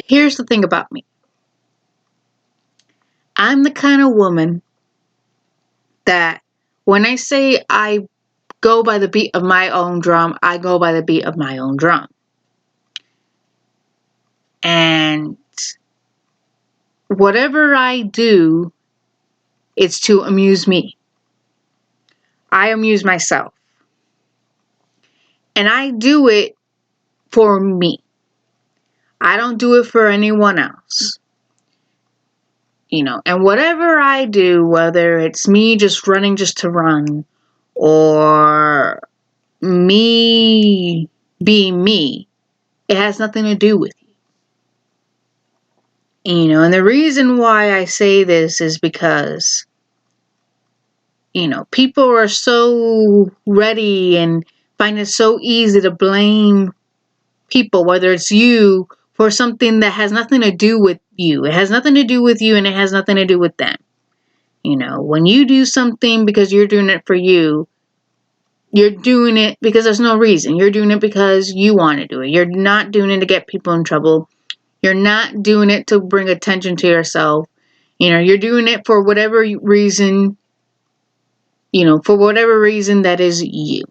here's the thing about me. I'm the kind of woman that when I say I go by the beat of my own drum, I go by the beat of my own drum. And whatever I do, it's to amuse me. I amuse myself. And I do it for me. I don't do it for anyone else. And whatever I do, whether it's me just running just to run, or me being me, it has nothing to do with you. And the reason why I say this is because, people are so ready and find it so easy to blame people, whether it's you, for something that has nothing to do with you. It has nothing to do with you, and it has nothing to do with them. When you do something because you're doing it for you, you're doing it because there's no reason. You're doing it because you want to do it. You're not doing it to get people in trouble. You're not doing it to bring attention to yourself. You're doing it for whatever reason, for whatever reason that is you.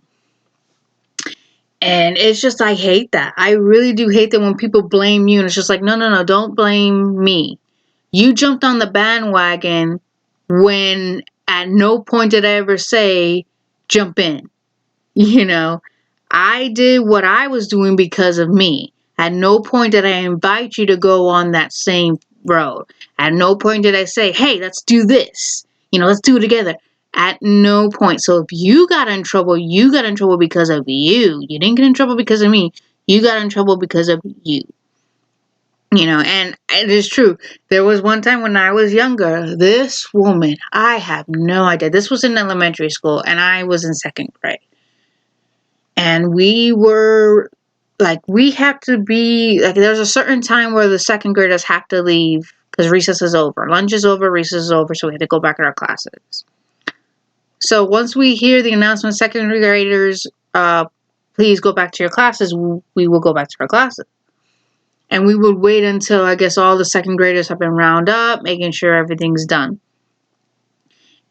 And it's just, I hate that. I really do hate that when people blame you, and it's just like, no, don't blame me. You jumped on the bandwagon when at no point did I ever say, jump in. I did what I was doing because of me. At no point did I invite you to go on that same road. At no point did I say, hey, let's do this. Let's do it together. At no point. So if you got in trouble, you got in trouble because of you. You didn't get in trouble because of me. You got in trouble because of you. And it is true. There was one time when I was younger, this woman, I have no idea. This was in elementary school, and I was in second grade. And we were, we have to be, there's a certain time where the second graders have to leave because recess is over. Lunch is over, recess is over, so we had to go back to our classes. So once we hear the announcement, second graders, please go back to your classes, we will go back to our classes. And we would wait until, I guess, all the second graders have been rounded up, making sure everything's done.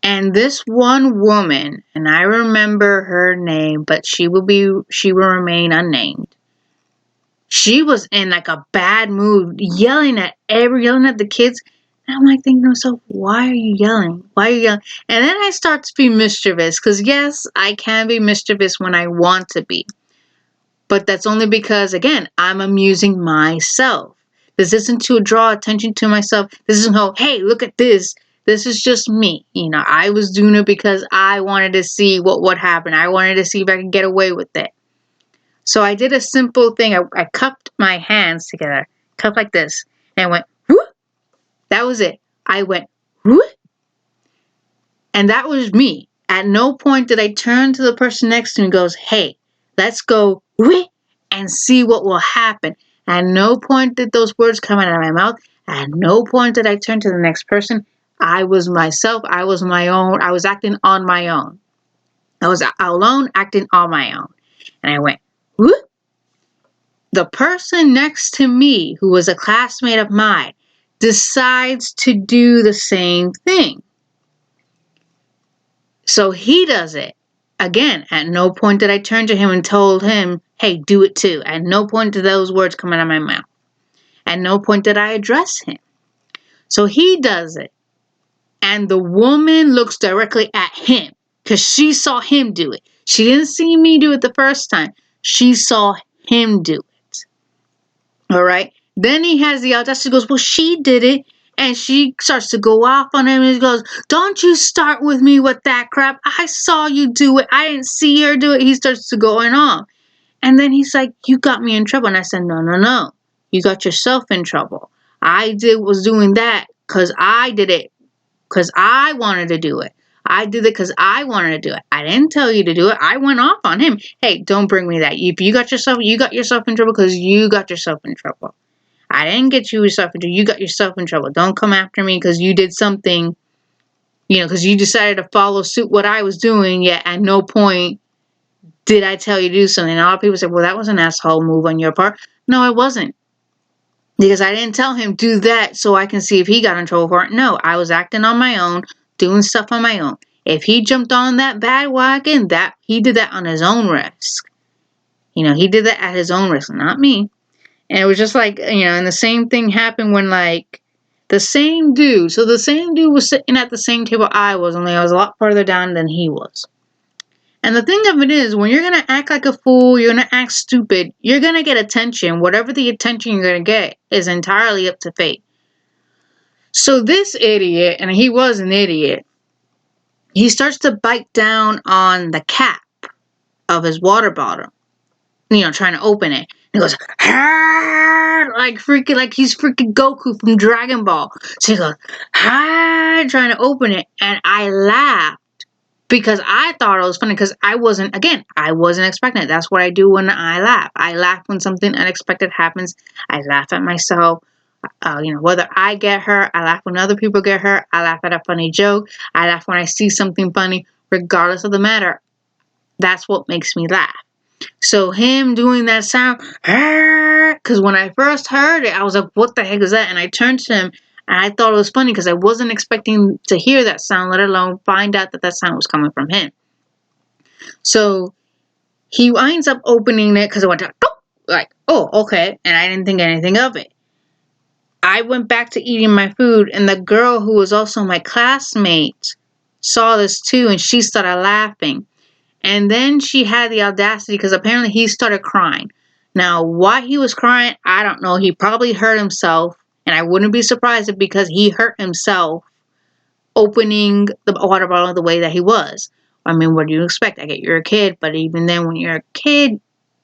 And this one woman, and I remember her name, but she will remain unnamed. She was in a bad mood, yelling at the kids. And I'm thinking to myself, why are you yelling? Why are you yelling? And then I start to be mischievous, because yes, I can be mischievous when I want to be. But that's only because, again, I'm amusing myself. This isn't to draw attention to myself. This isn't, hey, look at this. This is just me. I was doing it because I wanted to see what would happen. I wanted to see if I could get away with it. So I did a simple thing. I cupped my hands together, cupped like this, and I went, whoop. That was it. I went, whoop. And that was me. At no point did I turn to the person next to me and goes, hey, let's go whoop and see what will happen. At no point did those words come out of my mouth. At no point did I turn to the next person. I was myself. I was my own. I was acting on my own. I was alone acting on my own. And I went, whoop. The person next to me, who was a classmate of mine, decides to do the same thing. So he does it. Again, at no point did I turn to him and told him, hey, do it too. At no point did those words come out of my mouth. At no point did I address him. So he does it. And the woman looks directly at him because she saw him do it. She didn't see me do it the first time. She saw him do it. All right. Then he has the audacity, goes, well, she did it. And she starts to go off on him and he goes, don't you start with me with that crap. I saw you do it. I didn't see her do it. He starts to going on. And then he's like, you got me in trouble. And I said, no. You got yourself in trouble. I was doing that because I did it because I wanted to do it. I did it because I wanted to do it. I didn't tell you to do it. I went off on him. Hey, don't bring me that. If you got yourself in trouble because you got yourself in trouble. I didn't get yourself in trouble. You got yourself in trouble. Don't come after me because you did something, because you decided to follow suit what I was doing, yet at no point did I tell you to do something. And a lot of people say, well, that was an asshole move on your part. No, it wasn't. Because I didn't tell him do that so I can see if he got in trouble for it. No, I was acting on my own, doing stuff on my own. If he jumped on that bad wagon, that he did that on his own risk. He did that at his own risk, not me. And it was just like, and the same thing happened when like the same dude. So the same dude was sitting at the same table I was, only I was a lot further down than he was. And the thing of it is, when you're going to act like a fool, you're going to act stupid, you're going to get attention. Whatever the attention you're going to get is entirely up to fate. So this idiot, and he was an idiot, he starts to bite down on the cap of his water bottle, trying to open it. He goes, like he's freaking Goku from Dragon Ball. So he goes, trying to open it. And I laughed because I thought it was funny because I wasn't expecting it. That's what I do when I laugh. I laugh when something unexpected happens. I laugh at myself. Whether I get hurt, I laugh when other people get hurt. I laugh at a funny joke. I laugh when I see something funny, regardless of the matter. That's what makes me laugh. So him doing that sound, because when I first heard it, I was like, what the heck is that? And I turned to him, and I thought it was funny because I wasn't expecting to hear that sound, let alone find out that sound was coming from him. So he winds up opening it because I went to, oh, okay. And I didn't think anything of it. I went back to eating my food, and the girl who was also my classmate saw this too, and she started laughing. And then she had the audacity, because apparently he started crying. Now, why he was crying, I don't know. He probably hurt himself, and I wouldn't be surprised if because he hurt himself opening the water bottle the way that he was. I mean, what do you expect? I get you're a kid, but even then, when you're a kid,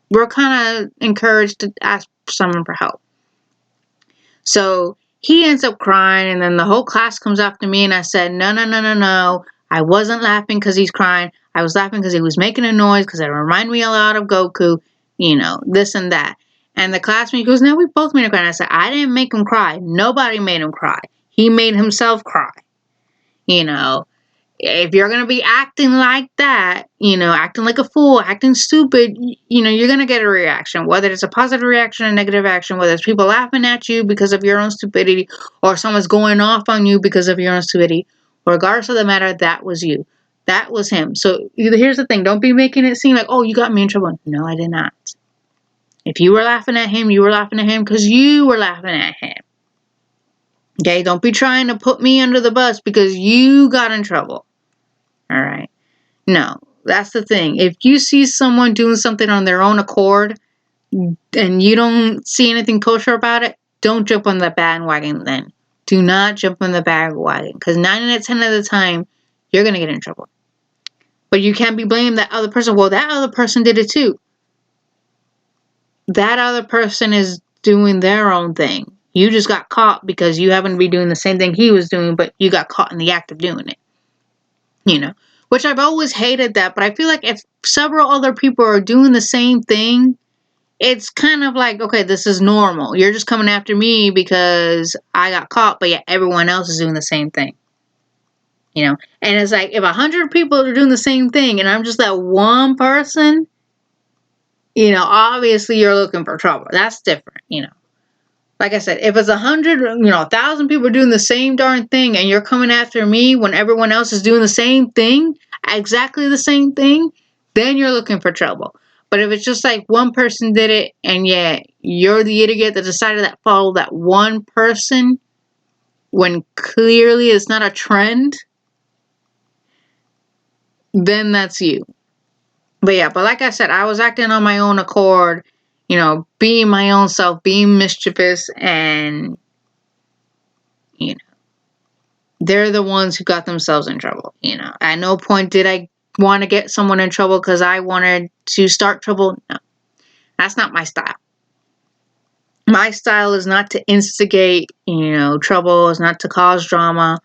we're kind of encouraged to ask someone for help. So he ends up crying, and then the whole class comes after me, and I said, no. I wasn't laughing because he's crying. I was laughing because he was making a noise because it reminded me a lot of Goku, this and that. And the classmate goes, no, we both made him cry. And I said, I didn't make him cry. Nobody made him cry. He made himself cry. If you're going to be acting like that, acting like a fool, acting stupid, you're going to get a reaction, whether it's a positive reaction or negative action, whether it's people laughing at you because of your own stupidity or someone's going off on you because of your own stupidity. Regardless of the matter, that was you. That was him. So here's the thing. Don't be making it seem like, oh, you got me in trouble. No, I did not. If you were laughing at him, you were laughing at him because you were laughing at him. Okay? Don't be trying to put me under the bus because you got in trouble. All right? No, that's the thing. If you see someone doing something on their own accord and you don't see anything kosher about it, don't jump on the bandwagon then. Do not jump on the bandwagon because 9 out of 10 of the time, you're going to get in trouble. But you can't be blaming that other person. Well, that other person did it too. That other person is doing their own thing. You just got caught because you happen to be doing the same thing he was doing, but you got caught in the act of doing it. Which I've always hated that, but I feel like if several other people are doing the same thing, it's kind of like, okay, this is normal. You're just coming after me because I got caught, but yet everyone else is doing the same thing. And it's like, if 100 people are doing the same thing and I'm just that one person, obviously you're looking for trouble. That's different, Like I said, if it's 100, 1,000 people are doing the same darn thing and you're coming after me when everyone else is doing the same thing, exactly the same thing, then you're looking for trouble. But if it's just like one person did it and yet you're the idiot that decided to follow that one person when clearly it's not a trend, then that's you. But like I said, I was acting on my own accord, being my own self, being mischievous, and, they're the ones who got themselves in trouble, At no point did I want to get someone in trouble because I wanted to start trouble. No, that's not my style. My style is not to instigate, trouble, is not to cause drama.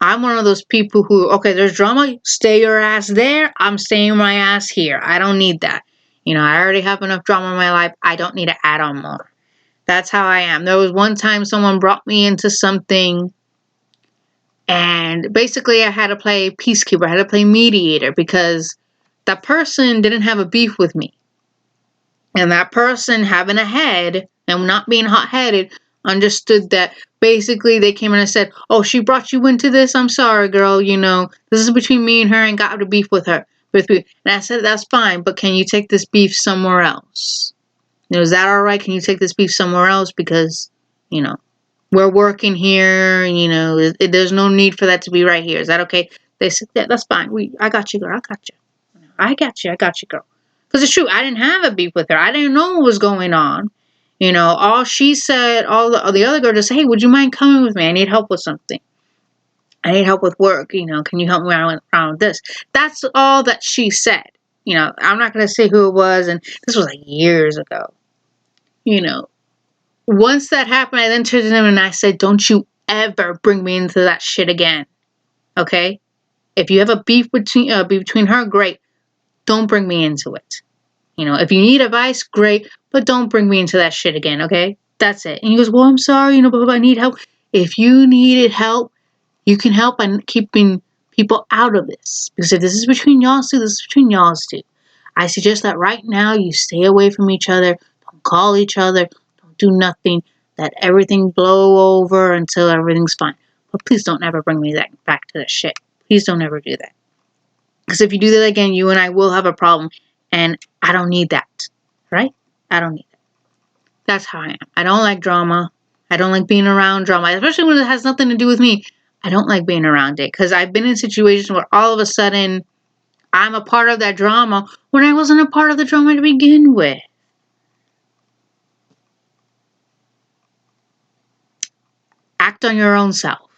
I'm one of those people who, okay, there's drama, stay your ass there, I'm staying my ass here. I don't need that. I already have enough drama in my life. I don't need to add on more. That's how I am. There was one time someone brought me into something and basically I had to play peacekeeper. I had to play mediator because that person didn't have a beef with me. And that person having a head and not being hot-headed understood that basically they came in and said, oh, she brought you into this? I'm sorry, girl, this is between me and her and got to beef with her. And I said, that's fine, but can you take this beef somewhere else? Is that all right? Can you take this beef somewhere else? Because, we're working here, and, there's no need for that to be right here. Is that okay? They said, yeah, that's fine. I got you, girl. I got you. I got you, girl. Because it's true, I didn't have a beef with her. I didn't know what was going on. All she said, all the other girl just said, hey, would you mind coming with me? I need help with something. I need help with work. Can you help me around with this? That's all that she said. I'm not going to say who it was, and this was like years ago. Once that happened, I then turned to them and I said, don't you ever bring me into that shit again. Okay? If you have a beef between her, great. Don't bring me into it. If you need advice, great, but don't bring me into that shit again, okay? That's it. And he goes, well, I'm sorry, but I need help. If you needed help, you can help by keeping people out of this. Because if this is between y'all two, this is between y'all two. I suggest that right now you stay away from each other. Don't call each other. Don't do nothing. Let everything blow over until everything's fine. But please don't ever bring me back to that shit. Please don't ever do that. Because if you do that again, you and I will have a problem. And I don't need that. Right? I don't need that. That's how I am. I don't like drama. I don't like being around drama. Especially when it has nothing to do with me. I don't like being around it. Because I've been in situations where all of a sudden I'm a part of that drama when I wasn't a part of the drama to begin with. Act on your own self.